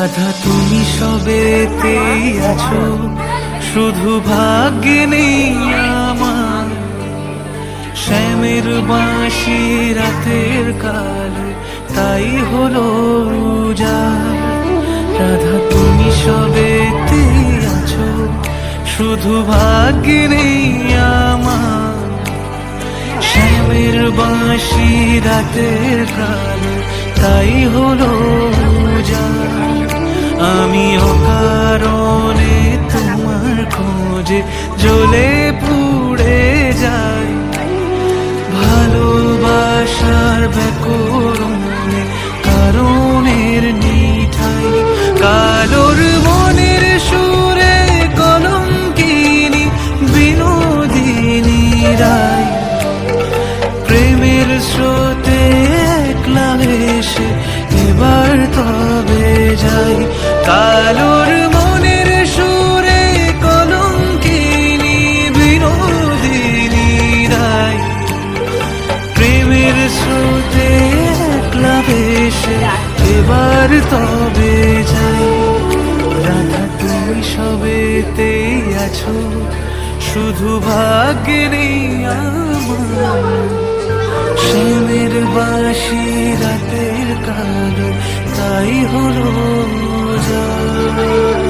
রাধা তুমি সবেতেই আছো, শুধু ভাগ্যে নেই আমার। শ্যামের বাঁশি রাতের কালে তাই হলো উজাড়। রাধা তুমি সবেতেই আছো, শুধু ভাগ্যে নেই আমার। শ্যামের বাঁশি রাতের কালে তাই হলো উজাড়। আমি অকারণে তোমার খোঁজে জ্বলে পুড়ে যাই, ভালোবাসার ব্যাকরণে কারণের নিঠাই। কালোর মনের সুরে কলঙ্কিনী বিনোদিনী রায়, প্রেমের স্রোতে একলা এসে এবার তবে যাই। কালোর মনের সুরে কলঙ্কিনী বিনোদিনী রায়, প্রেমের স্রোতে একলা এসে এবার তবে যাই। রাধা তুমি সবেতেই আছো, শুধু ভাগ্যে নেই আমার। শ্যামের বাঁশি রাতের কালে তাই হলো উজাড়।